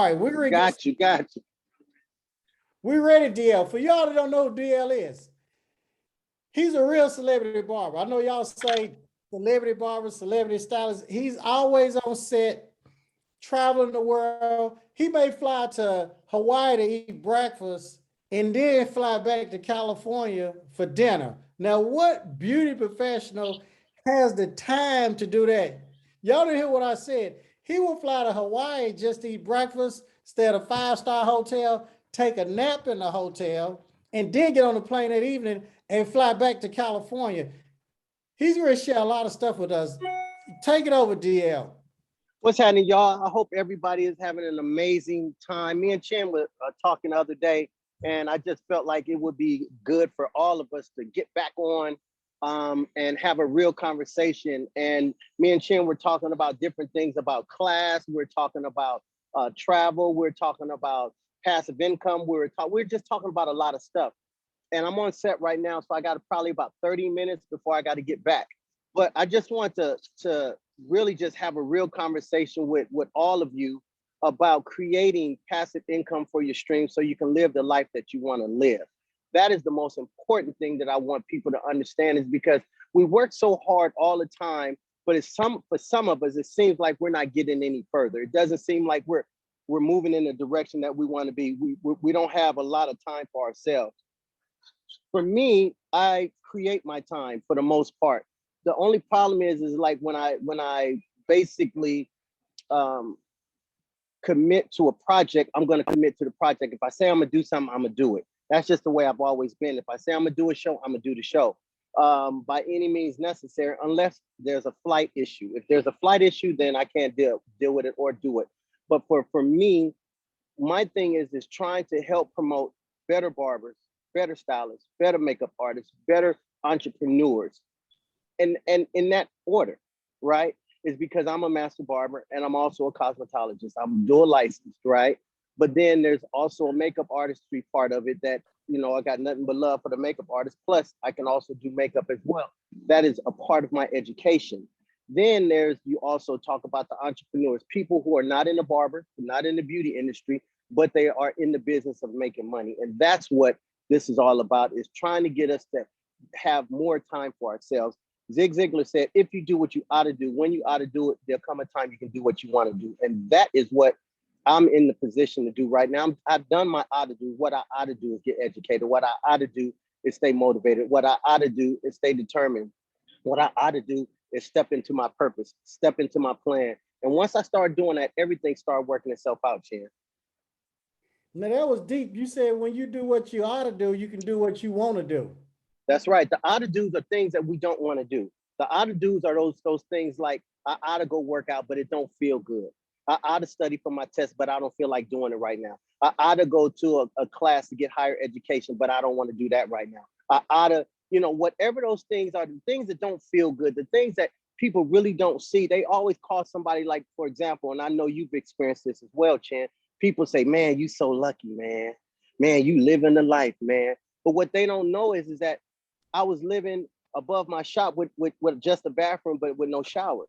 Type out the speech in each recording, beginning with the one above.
right, we're gonna Got you. we're ready, DL. For y'all that don't know who DL is, he's a real celebrity barber. I know y'all say celebrity barber, celebrity stylist. He's always on set, traveling the world. He may fly to Hawaii to eat breakfast and then fly back to California for dinner. Now, what beauty professional has the time to do that? Y'all didn't hear what I said. He will fly to Hawaii just to eat breakfast, stay at a five-star hotel, take a nap in the hotel, and then get on the plane that evening and fly back to California. He's going to share a lot of stuff with us. Take it over, DL. What's happening, y'all? I hope everybody is having an amazing time. Me and Chin were talking the other day, and I just felt like it would be good for all of us to get back on and have a real conversation. And me and Chin were talking about different things about class. We're talking about travel. We're talking about passive income. We're just talking about a lot of stuff. And I'm on set right now, so I got probably about 30 minutes before I got to get back. But I just want to really just have a real conversation with all of you about creating passive income for your stream so you can live the life that you want to live. That is the most important thing that I want people to understand, is because we work so hard all the time, but for some of us, it seems like we're not getting any further. It doesn't seem like we're moving in the direction that we want to be. We don't have a lot of time for ourselves. For me, I create my time for the most part. The only problem is like when I basically commit to a project, I'm going to commit to the project. If I say I'm going to do something, I'm going to do it. That's just the way I've always been. If I say I'm going to do a show, I'm going to do the show by any means necessary, unless there's a flight issue. If there's a flight issue, then I can't deal with it or do it. But for me, my thing is trying to help promote better barbers, better stylists, better makeup artists, better entrepreneurs. And in that order, right, is because I'm a master barber and I'm also a cosmetologist. I'm dual licensed, right? But then there's also a makeup artistry part of it that, you know, I got nothing but love for the makeup artist. Plus, I can also do makeup as well. That is a part of my education. Then you also talk about the entrepreneurs, people who are not in the barber, not in the beauty industry, but they are in the business of making money. And that's what this is all about, is trying to get us to have more time for ourselves. Zig Ziglar said, if you do what you ought to do, when you ought to do it, there'll come a time you can do what you want to do. And that is what I'm in the position to do right now. I've done my ought to do. What I ought to do is get educated. What I ought to do is stay motivated. What I ought to do is stay determined. What I ought to do is step into my purpose, step into my plan. And once I start doing that, everything started working itself out, Chan. Now that was deep. You said when you do what you ought to do, you can do what you want to do. That's right. The ought to do's are things that we don't want to do. The ought to do's are those things like, I ought to go work out, but it don't feel good. I ought to study for my test, but I don't feel like doing it right now. I ought to go to a class to get higher education, but I don't want to do that right now. I ought to, you know, whatever those things are, the things that don't feel good, the things that people really don't see, they always call somebody, like, for example, and I know you've experienced this as well, Chan. People say, man, you so lucky, man. Man, you living the life, man. But what they don't know is that I was living above my shop with just a bathroom, but with no shower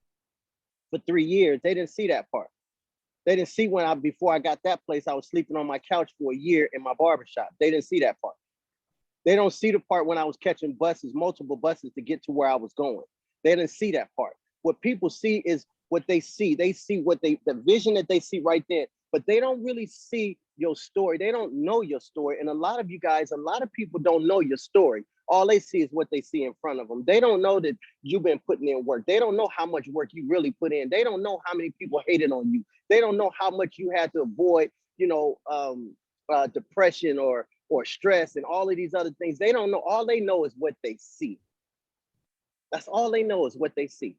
for 3 years. They didn't see that part. They didn't see before I got that place, I was sleeping on my couch for a year in my barbershop. They didn't see that part. They don't see the part when I was catching buses, multiple buses to get to where I was going. They didn't see that part. What people see is what they see. They see the vision that they see right there, but they don't really see your story. They don't know your story. And a lot of people don't know your story. All they see is what they see in front of them. They don't know that you've been putting in work. They don't know how much work you really put in. They don't know how many people hated on you. They don't know how much you had to avoid, depression or stress and all of these other things. They don't know. All they know is what they see. That's all they know is what they see.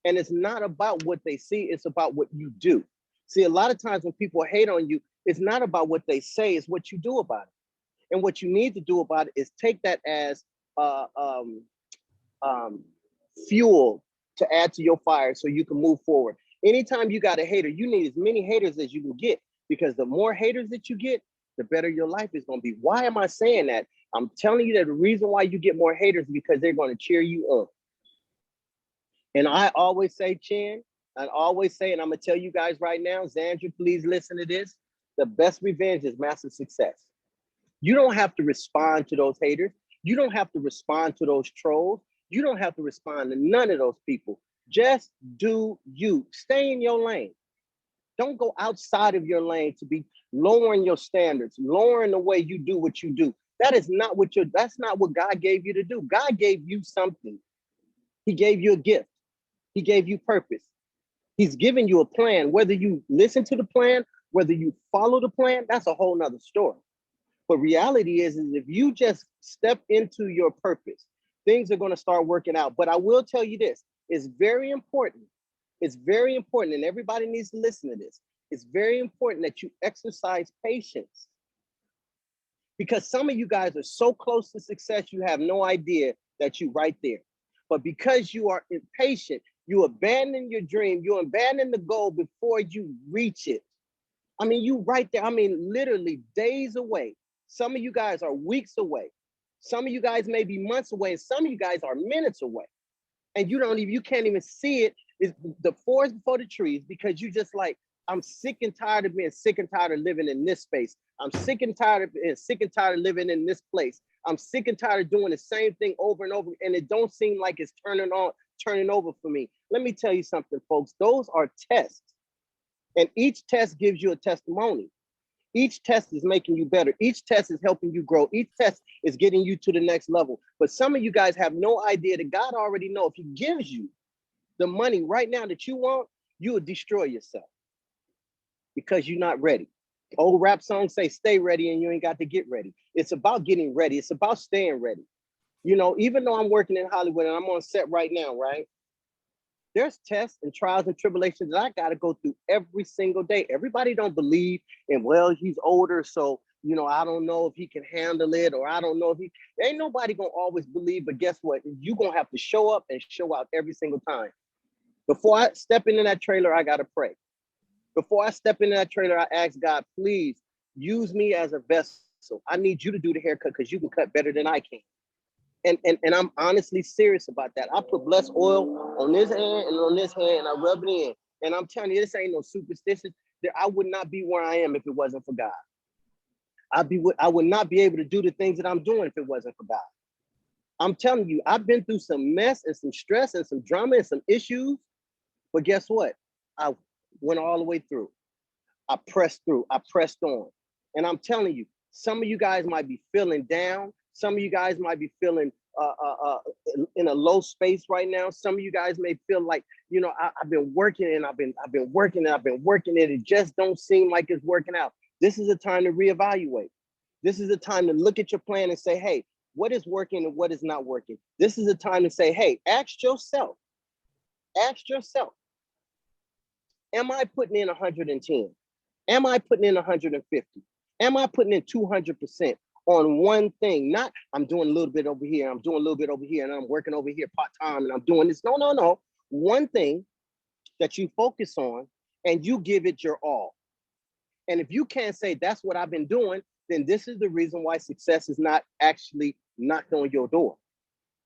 And it's not about what they see. It's about what you do. See, a lot of times when people hate on you, it's not about what they say, it's what you do about it. And what you need to do about it is take that as fuel to add to your fire so you can move forward. Anytime you got a hater, you need as many haters as you can get, because the more haters that you get, the better your life is going to be. Why am I saying that? I'm telling you that the reason why you get more haters is because they're going to cheer you up. And I always say, Chan, I always say, and I'm going to tell you guys right now, Xandra, please listen to this. The best revenge is massive success. You don't have to respond to those haters. You don't have to respond to those trolls. You don't have to respond to none of those people. Just do you. Stay in your lane. Don't go outside of your lane to be lowering your standards, lowering the way you do what you do. That's not what God gave you to do. God gave you something. He gave you a gift. He gave you purpose. He's given you a plan. Whether you listen to the plan, whether you follow the plan, that's a whole nother story. But reality is if you just step into your purpose, things are going to start working out. But I will tell you this, it's very important. It's very important, and everybody needs to listen to this. It's very important that you exercise patience. Because some of you guys are so close to success, you have no idea that you're right there. But because you are impatient, you abandon your dream, you abandon the goal before you reach it. I mean, you right there. I mean, literally days away. Some of you guys are weeks away. Some of you guys may be months away, and some of you guys are minutes away. And you can't even see it. It's the forest before the trees, because you just like, I'm sick and tired of being sick and tired of living in this space. I'm sick and tired of being sick and tired of living in this place. I'm sick and tired of doing the same thing over and over, and it don't seem like it's turning over for me. Let me tell you something, folks. Those are tests, and each test gives you a testimony. Each test is making you better. Each test is helping you grow. Each test is getting you to the next level. But some of you guys have no idea that God already knows if he gives you the money right now that you want, you will destroy yourself because you're not ready. Old rap songs say stay ready and you ain't got to get ready. It's about getting ready. It's about staying ready. You know, even though I'm working in Hollywood and I'm on set right now, right? There's tests and trials and tribulations that I got to go through every single day. Everybody don't believe in, well, he's older, so, you know, I don't know if he can handle it, or I don't know if ain't nobody going to always believe, but guess what? You're going to have to show up and show out every single time. Before I step into that trailer, I got to pray. Before I step into that trailer, I ask God, please use me as a vessel. I need you to do the haircut because you can cut better than I can. And I'm honestly serious about that. I put blessed oil on this hand and on this hand, and I rub it in. And I'm telling you, this ain't no superstition. I would not be where I am if it wasn't for God. I would not be able to do the things that I'm doing if it wasn't for God. I'm telling you, I've been through some mess and some stress and some drama and some issues. But guess what? I went all the way through. I pressed through. I pressed on. And I'm telling you, some of you guys might be feeling down. Some of you guys might be feeling in a low space right now. Some of you guys may feel like, you know, I've been working and I've been working and I've been working and it just don't seem like it's working out. This is a time to reevaluate. This is a time to look at your plan and say, hey, what is working and what is not working? This is a time to say, hey, ask yourself, am I putting in 110? Am I putting in 150? Am I putting in 200% on one thing? Not, I'm doing a little bit over here, I'm doing a little bit over here, and I'm working over here part-time, and I'm doing this. No. One thing that you focus on, and you give it your all. And if you can't say that's what I've been doing, then this is the reason why success is not actually knocked on your door.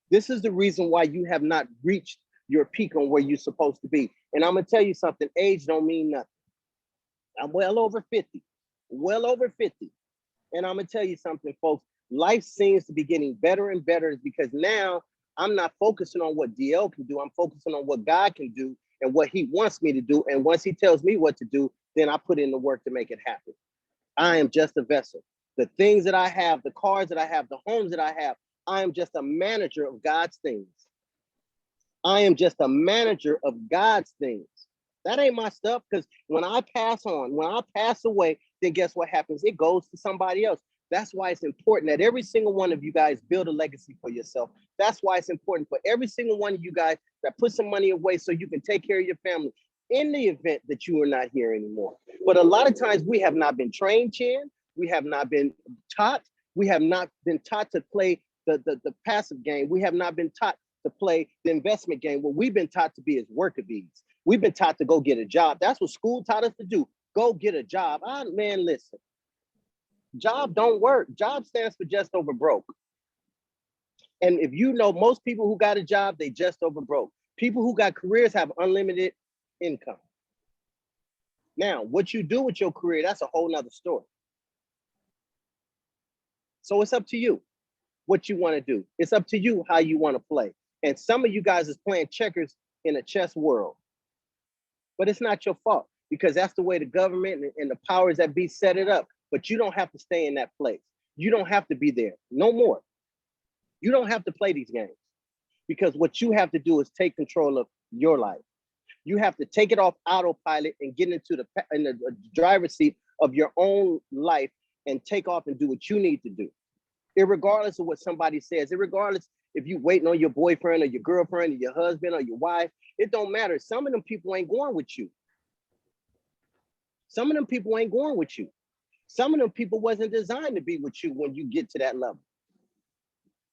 This is the reason why you have not reached your peak on where you're supposed to be. And I'm gonna tell you something, age don't mean nothing. I'm well over 50. And I'm gonna tell you something, folks, life seems to be getting better and better because now I'm not focusing on what DL can do. I'm focusing on what God can do and what he wants me to do. And once he tells me what to do, then I put in the work to make it happen. I am just a vessel. The things that I have, the cars that I have, the homes that I have, I am just a manager of God's things. I am just a manager of God's things. That ain't my stuff, because when I pass on, when I pass away, then guess what happens? It goes to somebody else. That's why it's important that every single one of you guys build a legacy for yourself. That's why it's important for every single one of you guys that put some money away so you can take care of your family in the event that you are not here anymore. But a lot of times we have not been trained, Chan. We have not been taught. We have not been taught to play the passive game. We have not been taught to play the investment game. What we've been taught to be is worker bees. We've been taught to go get a job. That's what school taught us to do. Go get a job. Man, listen. Job don't work. Job stands for just over broke. And if you know, most people who got a job, they just over broke. People who got careers have unlimited income. Now, what you do with your career, that's a whole nother story. So it's up to you what you want to do. It's up to you how you want to play. And some of you guys is playing checkers in a chess world. But it's not your fault, because that's the way the government and the powers that be set it up. But you don't have to stay in that place. You don't have to be there no more. You don't have to play these games, because what you have to do is take control of your life. You have to take it off autopilot and get into the driver's seat of your own life and take off and do what you need to do. Irregardless of what somebody says, irregardless if you waiting on your boyfriend or your girlfriend or your husband or your wife, it don't matter. Some of them people ain't going with you. Some of them people ain't going with you. Some of them people wasn't designed to be with you when you get to that level.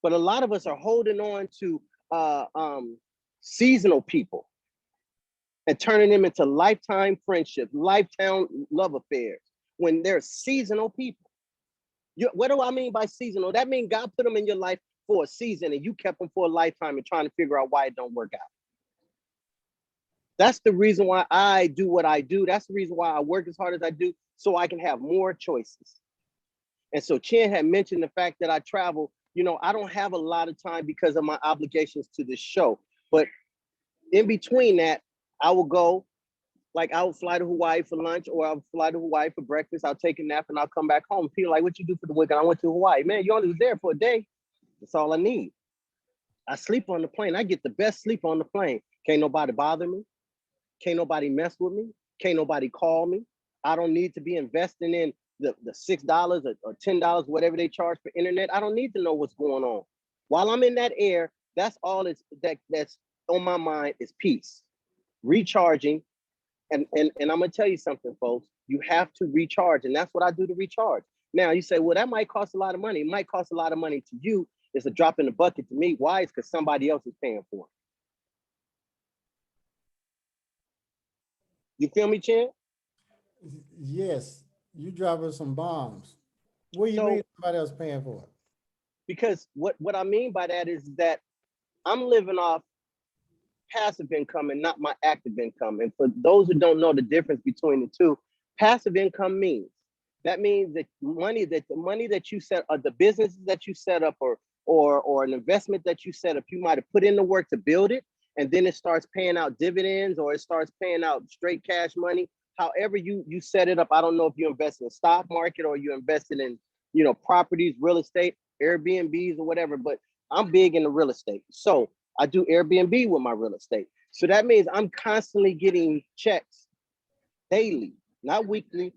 But a lot of us are holding on to seasonal people and turning them into lifetime friendships, lifetime love affairs, when they're seasonal people. What do I mean by seasonal? That means God put them in your life for a season and you kept them for a lifetime and trying to figure out why it don't work out. That's the reason why I do what I do. That's the reason why I work as hard as I do, so I can have more choices. And so Chin had mentioned the fact that I travel. You know, I don't have a lot of time because of my obligations to this show. But in between that, I will go, like I would fly to Hawaii for lunch, or I'll fly to Hawaii for breakfast. I'll take a nap and I'll come back home. People are like, what you do for the weekend? I went to Hawaii. Man, you only was there for a day. That's all I need. I sleep on the plane. I get the best sleep on the plane. Can't nobody bother me. Can't nobody mess with me. Can't nobody call me. I don't need to be investing in the $6 or $10, whatever they charge for internet. I don't need to know what's going on. While I'm in that air, that's all that's on my mind is peace, recharging. And I'm gonna tell you something, folks. You have to recharge, and that's what I do to recharge. Now you say, well, that might cost a lot of money. It might cost a lot of money to you. It's a drop in the bucket to me. Why? It's because somebody else is paying for it. You feel me, Chan? Yes, you dropping some bombs. What do you mean somebody else paying for it? Because what I mean by that is that I'm living off passive income and not my active income. And for those who don't know the difference between the two, passive income means that the money that you set, or the businesses that you set up, or an investment that you set up, you might have put in the work to build it, and then it starts paying out dividends, or it starts paying out straight cash money. However you set it up. I don't know if you invest in the stock market or you invested in, properties, real estate, Airbnbs or whatever, but I'm big into real estate. So I do Airbnb with my real estate. So that means I'm constantly getting checks daily, not weekly,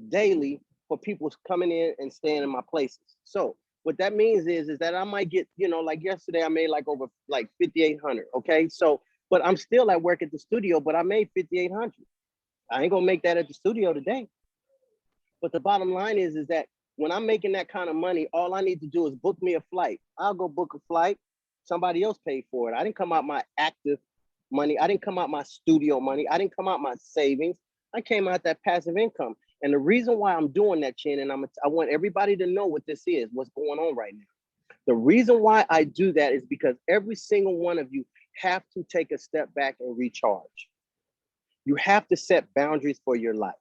daily, for people coming in and staying in my places. So what that means is that I might get, like yesterday I made like over like 5,800. Okay. So, but I'm still at work at the studio, but I made 5,800. I ain't gonna make that at the studio today. But the bottom line is that when I'm making that kind of money, all I need to do is book me a flight. I'll go book a flight. Somebody else paid for it. I didn't come out my active money. I didn't come out my studio money. I didn't come out my savings. I came out that passive income. And the reason why I'm doing that, Chin, and I want everybody to know what this is, what's going on right now. The reason why I do that is because every single one of you have to take a step back and recharge. You have to set boundaries for your life.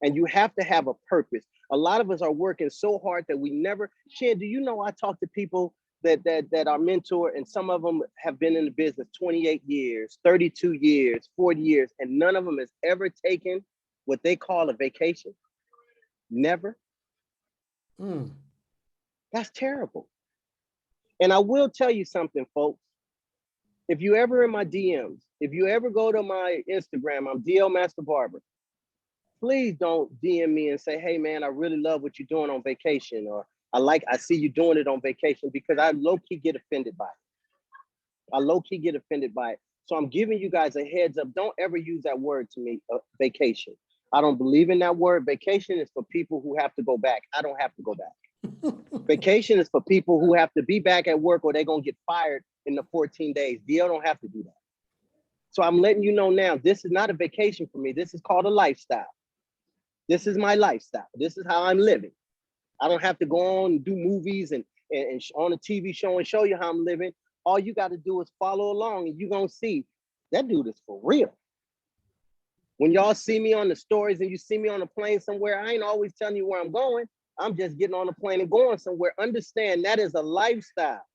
And you have to have a purpose. A lot of us are working so hard that we never, Chin, do you know I talk to people that are mentor, and some of them have been in the business 28 years, 32 years, 40 years, and none of them has ever taken what they call a vacation. Never. That's terrible. And I will tell you something, folks. If you ever in my DMs, if you ever go to my Instagram, I'm DL Master Barber. Please don't DM me and say, hey man, I really love what you're doing on vacation, or I see you doing it on vacation, because I low-key get offended by it. I low-key get offended by it. So I'm giving you guys a heads up. Don't ever use that word to me, vacation. I don't believe in that word. Vacation is for people who have to go back. I don't have to go back. Vacation is for people who have to be back at work, or they're going to get fired in the 14 days. DL don't have to do that. So I'm letting you know now, this is not a vacation for me. This is called a lifestyle. This is my lifestyle. This is how I'm living. I don't have to go on and do movies and on a TV show and show you how I'm living. All you got to do is follow along, and you're going to see that dude is for real. When y'all see me on the stories and you see me on a plane somewhere, I ain't always telling you where I'm going. I'm just getting on a plane and going somewhere. Understand that is a lifestyle,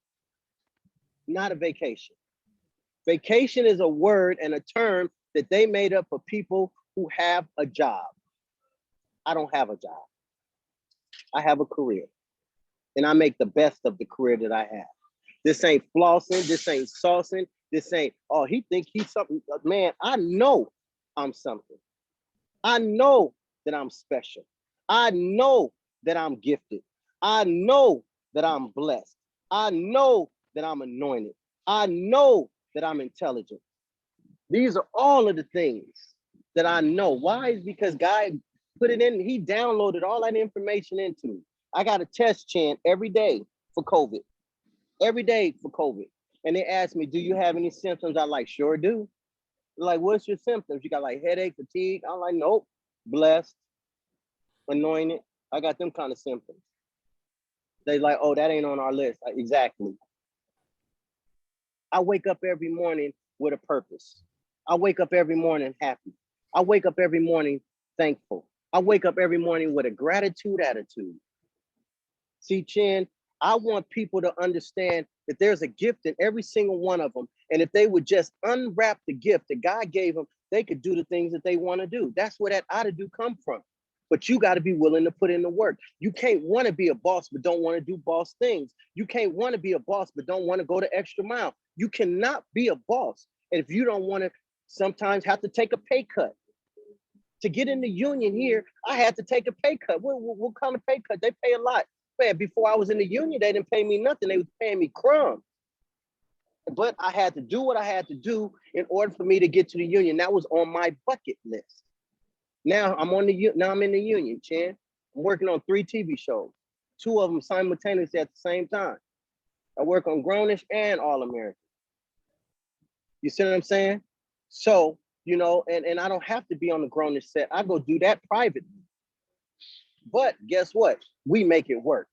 not a vacation. Vacation is a word and a term that they made up for people who have a job. I don't have a job. I have a career, and I make the best of the career that I have. This ain't flossing. This ain't saucing. This ain't, oh, he think he's something. Man, I know I'm something. I know that I'm special. I know that I'm gifted. I know that I'm blessed. I know that I'm anointed. I know that I'm intelligent. These are all of the things that I know. Why? Is because God put it in, he downloaded all that information into me. I got a test, Chan, every day for COVID. Every day for COVID. And they asked me, do you have any symptoms? I like, sure do. They're like, what's your symptoms? You got like headache, fatigue? I'm like, nope. Blessed, anointed. I got them kind of symptoms. They like, oh, that ain't on our list. Exactly. I wake up every morning with a purpose. I wake up every morning happy. I wake up every morning thankful. I wake up every morning with a gratitude attitude. See, Chin, I want people to understand that there's a gift in every single one of them. And if they would just unwrap the gift that God gave them, they could do the things that they want to do. That's where that ought-to-do come from. But you got to be willing to put in the work. You can't want to be a boss, but don't want to do boss things. You can't want to be a boss, but don't want to go the extra mile. You cannot be a boss. And if you don't want to sometimes have to take a pay cut. To get in the union here, I had to take a pay cut. What kind of pay cut? They pay a lot. Man, before I was in the union, they didn't pay me nothing. They was paying me crumbs. But I had to do what I had to do in order for me to get to the union. That was on my bucket list. Now I'm in the union, Chan. I'm working on 3 TV shows, 2 of them simultaneously at the same time. I work on Grownish and All American. You see what I'm saying? So, you know, and I don't have to be on the Grownish set. I go do that privately. But guess what? We make it work.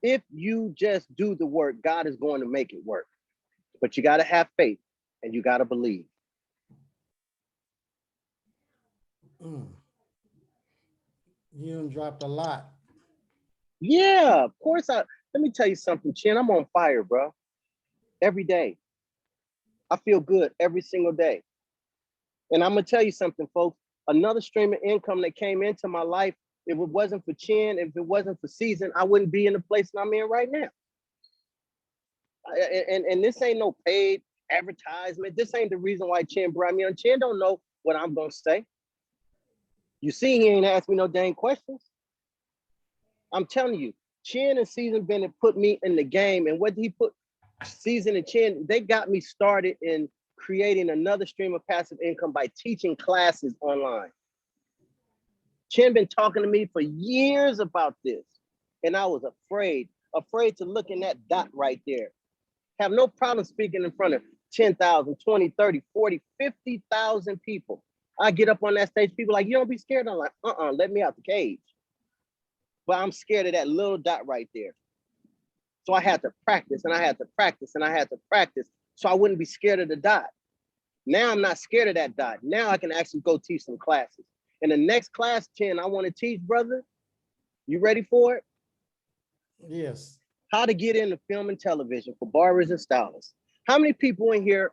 If you just do the work, God is going to make it work. But you got to have faith and you got to believe. You done dropped a lot. Yeah, of course. Let me tell you something, Chin. I'm on fire, bro. Every day. I feel good every single day. And I'm going to tell you something, folks. Another stream of income that came into my life, if it wasn't for Chin, if it wasn't for Season, I wouldn't be in the place that I'm in right now. And this ain't no paid advertisement. This ain't the reason why Chin brought me on. Chin don't know what I'm going to say. You see, he ain't asked me no dang questions. I'm telling you, Chin and Season Bennett put me in the game. And what he put Season and Chin, they got me started in creating another stream of passive income by teaching classes online. Chin been talking to me for years about this. And I was afraid to look in that dot right there. Have no problem speaking in front of 10,000, 20, 30, 40, 50,000 people. I get up on that stage, people like, you don't be scared? I'm like, let me out the cage. But I'm scared of that little dot right there. So I had to practice and I had to practice and I had to practice so I wouldn't be scared of the dot. Now I'm not scared of that dot. Now I can actually go teach some classes. And the next class, Chin, I want to teach, brother. You ready for it? Yes. How to get into film and television for barbers and stylists. How many people in here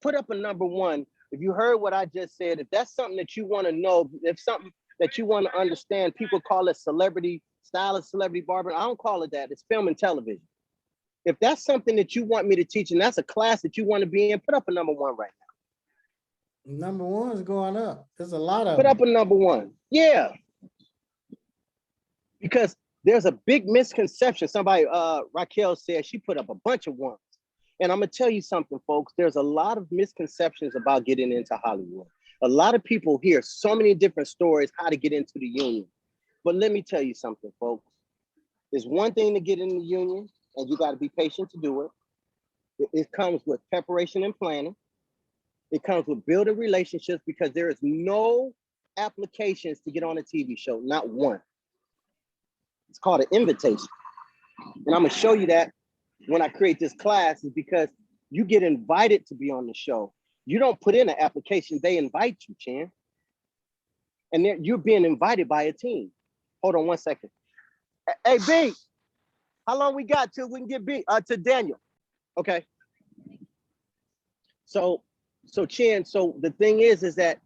put up a number 1? If you heard what I just said, if that's something that you want to know, if something that you want to understand, people call it celebrity stylist, celebrity barber. I don't call it that. It's film and television. If that's something that you want me to teach and that's a class that you want to be in, put up a number 1 right now. Number 1 is going up. There's a lot of Put them. up a number 1. Yeah. Because there's a big misconception. Somebody, Raquel said she put up a bunch of 1s. And I'm going to tell you something, folks. There's a lot of misconceptions about getting into Hollywood. A lot of people hear so many different stories how to get into the union. But let me tell you something, folks. There's one thing to get in the union, and you got to be patient to do it. It comes with preparation and planning. It comes with building relationships because there is no applications to get on a TV show, not one. It's called an invitation. And I'm going to show you that when I create this class is because you get invited to be on the show. You don't put in an application, they invite you, Chan. And then you're being invited by a team. Hold on 1 second. Hey, B, how long we got till we can get B to Daniel? Okay. So Chan, so the thing is that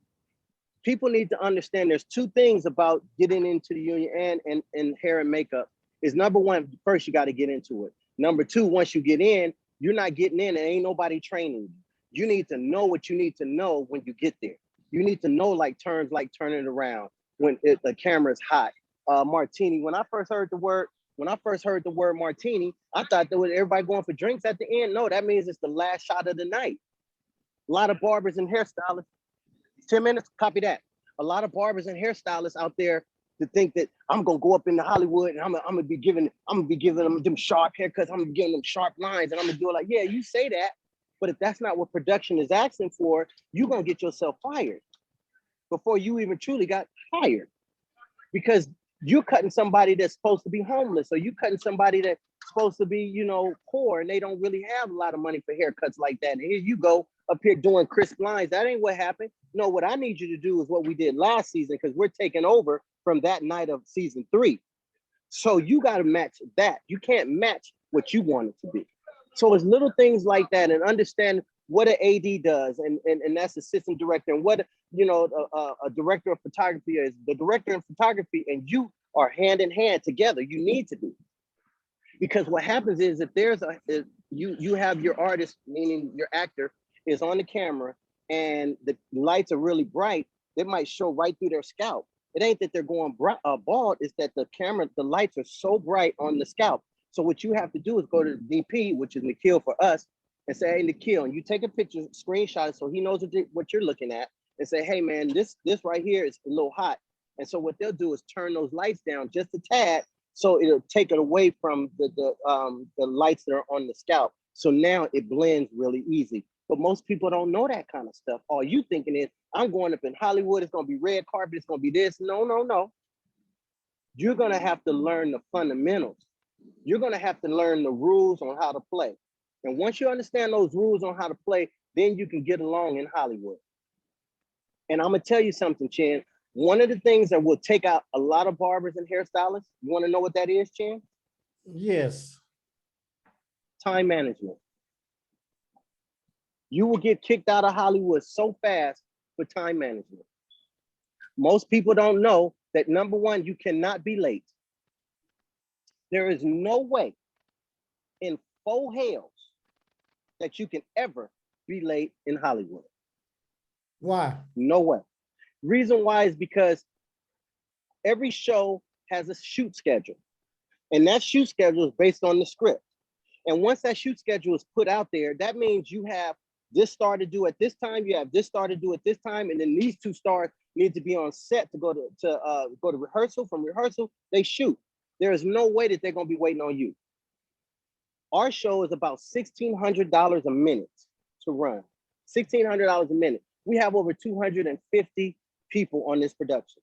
people need to understand there's two things about getting into the union and hair and makeup. Is number one, first you got to get into it. Number two, once you get in, you're not getting in and ain't nobody training you. You need to know what you need to know when you get there. You need to know like terms like turning it around when the camera's hot. Martini, when I first heard the word martini, I thought that was everybody going for drinks at the end. No, that means it's the last shot of the night. A lot of barbers and hairstylists, 10 minutes, copy that. A lot of barbers and hairstylists out there to think that I'm gonna go up into Hollywood and I'm gonna be giving them sharp haircuts, I'm gonna give them sharp lines, and I'm gonna do it like, yeah, you say that, but if that's not what production is asking for, you're gonna get yourself fired before you even truly got hired. Because you're cutting somebody that's supposed to be homeless, or you cutting somebody that's supposed to be, you know, poor, and they don't really have a lot of money for haircuts like that. And here you go up here doing crisp lines. That ain't what happened. No, what I need you to do is what we did last season, because we're taking over from that night of season 3. So you got to match that. You can't match what you want it to be. So it's little things like that, and understand what an AD does, and that's assistant director, and what, you know, a director of photography is. The director of photography and you are hand in hand together. You need to be, because what happens is if there's you have your artist, meaning your actor, is on the camera and the lights are really bright, they might show right through their scalp. It ain't that they're going bald, it's that the lights are so bright on the scalp. So what you have to do is go to the DP, which is Nikhil for us, and say, hey, Nikhil, and you take a picture, screenshot it so he knows what you're looking at, and say, hey man, this right here is a little hot. And so what they'll do is turn those lights down just a tad, so it'll take it away from the lights that are on the scalp. So now it blends really easy. But most people don't know that kind of stuff. All you thinking is, I'm going up in Hollywood, it's gonna be red carpet, it's gonna be this. No. You're gonna have to learn the fundamentals. You're gonna have to learn the rules on how to play. And once you understand those rules on how to play, then you can get along in Hollywood. And I'm gonna tell you something, Chan. One of the things that will take out a lot of barbers and hairstylists, you wanna know what that is, Chan? Yes. Time management. You will get kicked out of Hollywood so fast for time management. Most people don't know that, number one, you cannot be late. There is no way in 4 hells that you can ever be late in Hollywood. Why? No way. Reason why is because every show has a shoot schedule, and that shoot schedule is based on the script. And once that shoot schedule is put out there, that means you have this star to do at this time, you have this star to do at this time, and then these 2 stars need to be on set to go to rehearsal. From rehearsal, they shoot. There is no way that they're gonna be waiting on you. Our show is about $1,600 a minute to run. $1,600 a minute. We have over 250 people on this production.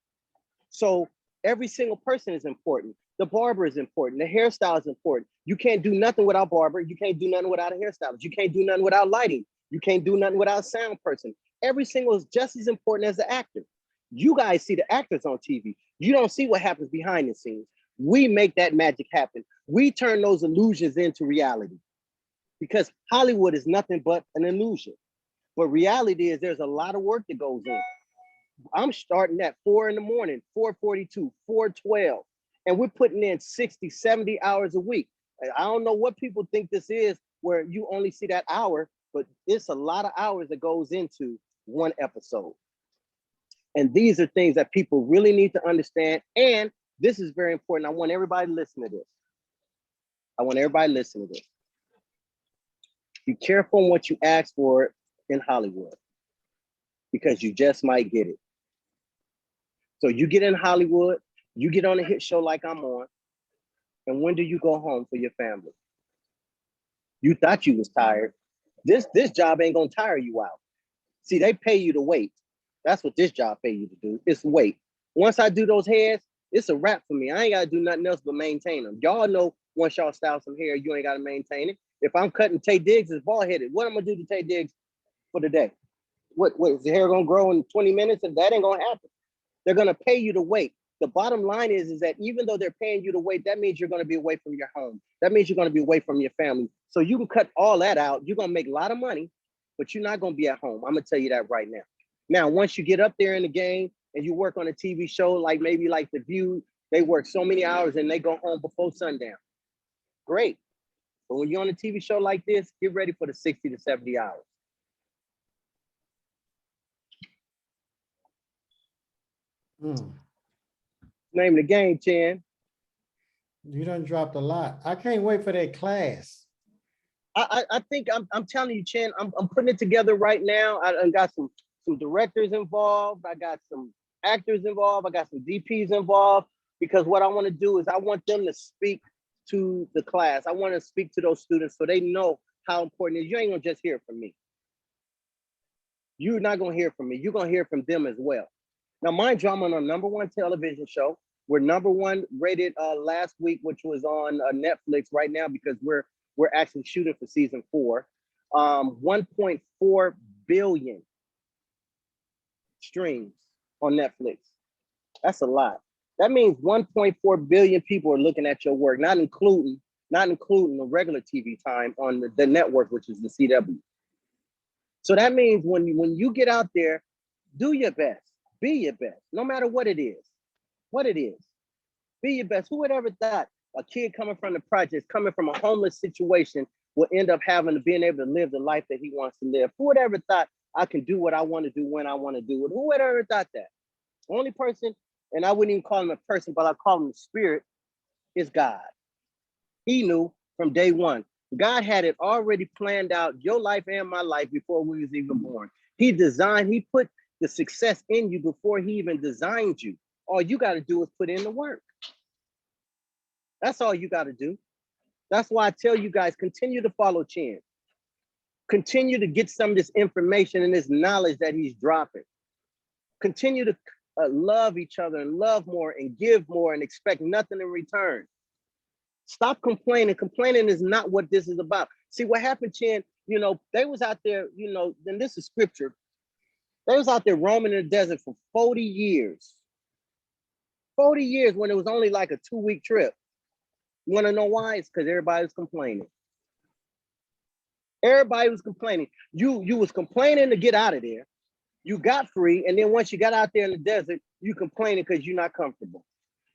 So every single person is important. The barber is important. The hairstyle is important. You can't do nothing without barber. You can't do nothing without a hairstylist. You can't do nothing without lighting. You can't do nothing without a sound person. Every single is just as important as the actor. You guys see the actors on TV. You don't see what happens behind the scenes. We make that magic happen. We turn those illusions into reality, because Hollywood is nothing but an illusion. But reality is there's a lot of work that goes in. I'm starting at 4 in the morning, 4:42, 4:12, and we're putting in 60, 70 hours a week. I don't know what people think this is, where you only see that hour, but it's a lot of hours that goes into one episode. And these are things that people really need to understand. And this is very important. I want everybody to listen to this. Be careful on what you ask for in Hollywood, because you just might get it. So you get in Hollywood, you get on a hit show like I'm on, and when do you go home for your family? You thought you was tired. This job ain't gonna tire you out. See, they pay you to wait. That's what this job pay you to do. It's wait. Once I do those heads, it's a wrap for me. I ain't gotta do nothing else but maintain them. Y'all know once y'all style some hair, you ain't gotta maintain it. If I'm cutting Tay Diggs' bald headed, what I'm gonna do to Tay Diggs for the day? What is the hair gonna grow in 20 minutes? And that ain't gonna happen. They're gonna pay you to wait. The bottom line is that even though they're paying you to wait, that means you're gonna be away from your home. That means you're gonna be away from your family. So you can cut all that out. You're gonna make a lot of money, but you're not gonna be at home. I'm gonna tell you that right now. Now, once you get up there in the game and you work on a TV show, like maybe like The View, they work so many hours and they go home before sundown. Great. But when you're on a TV show like this, get ready for the 60 to 70 hours. Name of the game, Chan. You done dropped a lot. I can't wait for that class. I think I'm telling you, Chan, I'm putting it together right now. I got some directors involved. I got some actors involved. I got some DPs involved, because what I want to do is I want them to speak to the class. I want to speak to those students so they know how important it is. You ain't gonna just hear from me. You're not gonna hear from me. You're gonna hear from them as well. Now, mind you, I'm on a #1 television show. We're #1 rated last week, which was on Netflix right now, because we're actually shooting for season 4. 1.4 billion streams on Netflix. That's a lot. That means 1.4 billion people are looking at your work, not including the regular TV time on the network, which is the CW. So that means when you get out there, do your best, be your best, no matter what it is. Be your best. Who would ever thought a kid coming from the projects, coming from a homeless situation, will end up being able to live the life that he wants to live? Who would ever thought I can do what I want to do when I want to do it? Who would ever thought that? The only person, and I wouldn't even call him a person, but I call him the spirit, is God. He knew from day one. God had it already planned out, your life and my life, before we was even born. He put the success in you before he even designed you. All you got to do is put in the work. That's all you got to do. That's why I tell you guys, continue to follow Chan. Continue to get some of this information and this knowledge that he's dropping. Continue to love each other and love more and give more and expect nothing in return. Stop complaining. Complaining is not what this is about. See what happened, Chan, they was out there, and this is scripture. They was out there roaming in the desert for 40 years. 40 years when it was only like a 2-week trip. You want to know why? It's because everybody was complaining. Everybody was complaining. You was complaining to get out of there. You got free, and then once you got out there in the desert, you complaining because you're not comfortable.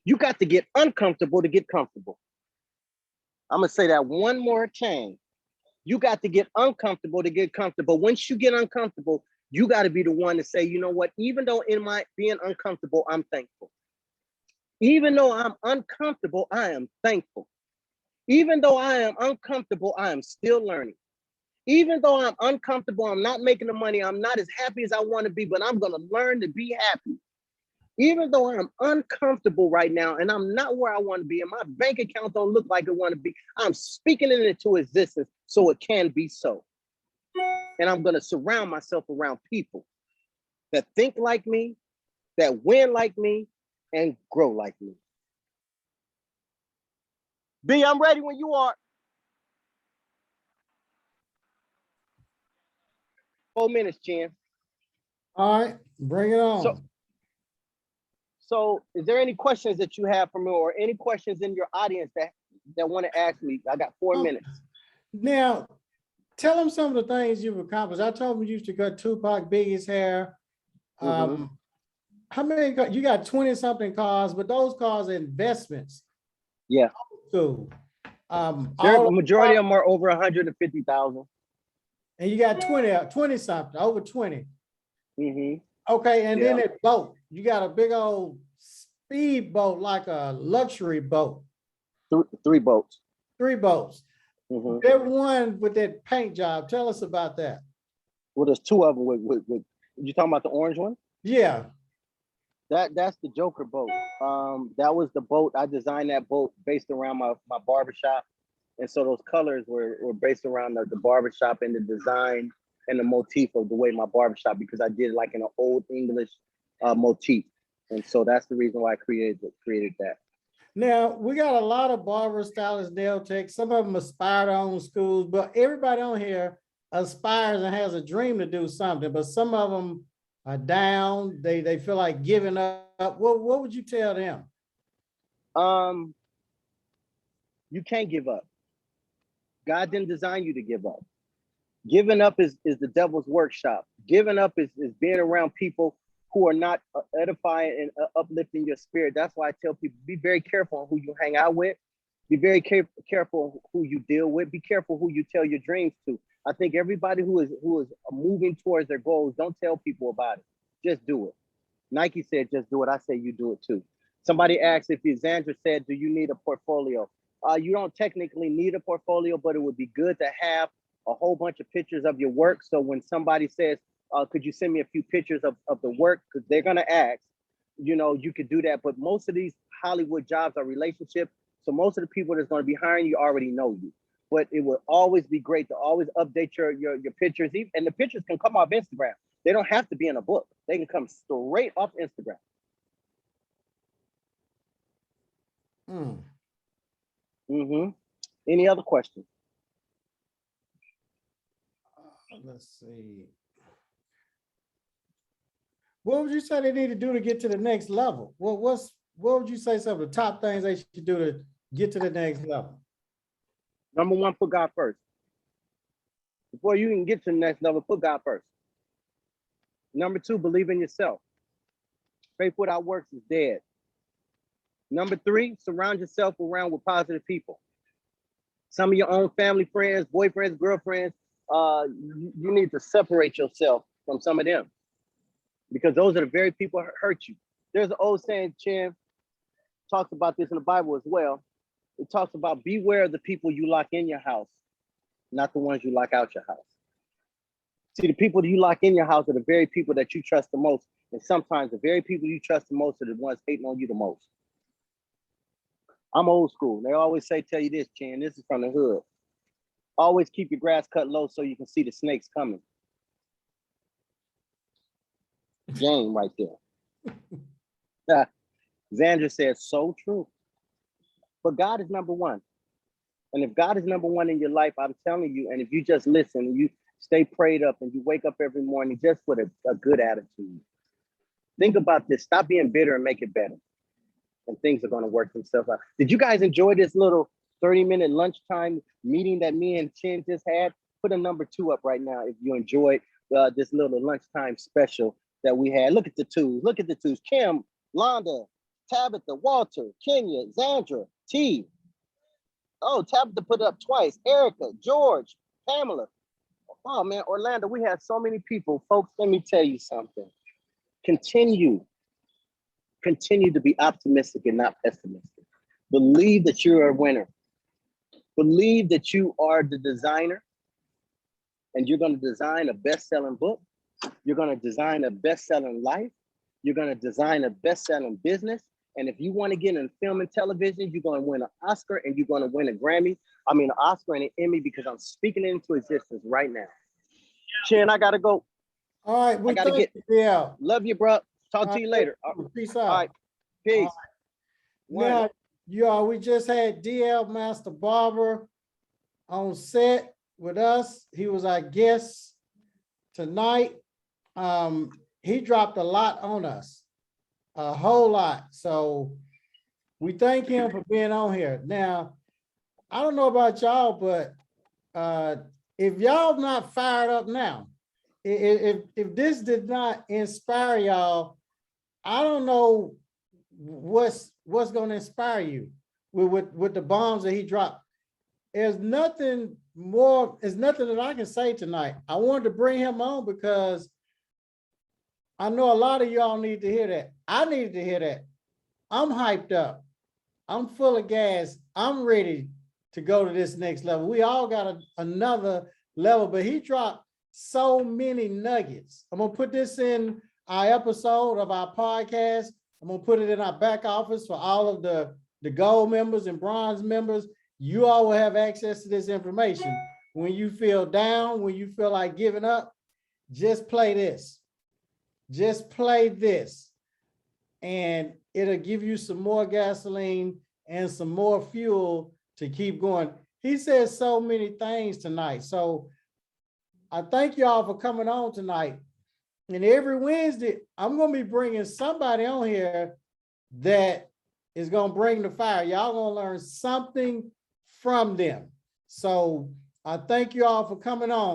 You got to get uncomfortable to get comfortable. I'm going to say that one more time. You got to get uncomfortable to get comfortable. Once you get uncomfortable, you got to be the one to say, you know what, even though in my being uncomfortable, I'm thankful. Even though I'm uncomfortable, I am thankful. Even though I am uncomfortable, I am still learning. Even though I'm uncomfortable, I'm not making the money, I'm not as happy as I want to be, but I'm going to learn to be happy. Even though I'm uncomfortable right now and I'm not where I want to be and my bank account don't look like it want to be, I'm speaking it into existence so it can be so. And I'm going to surround myself around people that think like me, that win like me, and grow like me. B, I'm ready when you are. 4 minutes, Chan. All right, bring it on. So is there any questions that you have for me, or any questions in your audience that want to ask me? I got 4 minutes. Now, tell them some of the things you've accomplished. I told them you used to cut Tupac, Biggie's hair. How many, you got 20 something cars, but those cars are investments. Yeah. So, the majority of them are over 150,000. And you got 20 something, over 20. Okay, and then that boat, you got a big old speed boat, like a luxury boat. 3 boats. 3 boats. That one with that paint job. Tell us about that. Well, there's 2 of them with you talking about the orange one? Yeah. That's the Joker boat. That was the boat. I designed that boat based around my barbershop. And so those colors were based around the barbershop and the design and the motif of the way my barbershop, because I did like in an old English motif. And so that's the reason why I created that. Now, we got a lot of barber stylists, nail techs. Some of them aspire to own schools, but everybody on here aspires and has a dream to do something, but some of them are down. They feel like giving up. What would you tell them? You can't give up. God didn't design you to give up. Giving up is the devil's workshop. Giving up is being around people who are not edifying and uplifting your spirit. That's why I tell people, be very careful on who you hang out with. Be very careful who you deal with. Be careful who you tell your dreams to. I think everybody who is moving towards their goals, don't tell people about it. Just do it. Nike said, just do it. I say you do it too. Somebody asked if Xandra said, do you need a portfolio? You don't technically need a portfolio, but it would be good to have a whole bunch of pictures of your work. So when somebody says, could you send me a few pictures of the work? Because they're going to ask, you know, you could do that. But most of these Hollywood jobs are relationships. So most of the people that's going to be hiring you already know you. But it will always be great to always update your pictures. And the pictures can come off Instagram. They don't have to be in a book. They can come straight off Instagram. Any other questions? Let's see. What would you say they need to do to get to the next level? What would you say some of the top things they should do to get to the next level? Number one, put God first. Before you can get to the next level, put God first. Number two, believe in yourself. Faith without works is dead. Number three, surround yourself around with positive people. Some of your own family friends, boyfriends, girlfriends, you need to separate yourself from some of them, because those are the very people who hurt you. There's an old saying, Chin talks about this in the Bible as well. It talks about beware of the people you lock in your house, not the ones you lock out your house. See, the people that you lock in your house are the very people that you trust the most. And sometimes the very people you trust the most are the ones hating on you the most. I'm old school. They always say, tell you this, Chin, this is from the hood. Always keep your grass cut low so you can see the snakes coming. Game right there. Xandra said, so true. But God is number one. And if God is number one in your life, I'm telling you, and if you just listen and you stay prayed up and you wake up every morning just with a good attitude. Think about this. Stop being bitter and make it better. And things are going to work themselves out. Did you guys enjoy this little 30-minute lunchtime meeting that me and Chin just had? Put a number 2 up right now if you enjoyed this little lunchtime special that we had. Look at the twos. Look at the twos. Kim, Londa, Tabitha, Walter, Kenya, Xandra, T. Oh, Tabitha put it up twice. Erica, George, Pamela. Oh, man, Orlando, we had so many people. Folks, let me tell you something. Continue to be optimistic and not pessimistic. Believe that you're a winner. Believe that you are the designer and you're going to design a best-selling book. You're going to design a best-selling life. You're going to design a best-selling business. And if you want to get in film and television, you're going to win an Oscar and you're going to win a Grammy. I mean, an Oscar and an Emmy, because I'm speaking it into existence right now. Chin, I got to go. All right. I got to get. Yeah. Love you, bro. Talk to you later. Peace out. All right. Peace. Now, y'all, we just had DL Master Barber on set with us. He was our guest tonight. He dropped a lot on us, a whole lot. So we thank him for being on here. Now, I don't know about y'all, but if y'all not fired up now, if this did not inspire y'all, I don't know what's going to inspire you with the bombs that he dropped. There's nothing more, there's nothing that I can say tonight. I wanted to bring him on because I know a lot of y'all need to hear that. I needed to hear that. I'm hyped up. I'm full of gas. I'm ready to go to this next level. We all got another level, but he dropped so many nuggets. I'm going to put this in our episode of our podcast. I'm going to put it in our back office for all of the gold members and bronze members. You all will have access to this information. When you feel down, when you feel like giving up, just play this. Just play this. And it'll give you some more gasoline and some more fuel to keep going. He said so many things tonight. So I thank y'all for coming on tonight. And every Wednesday, I'm going to be bringing somebody on here that is going to bring the fire. Y'all going to learn something from them. So I thank you all for coming on.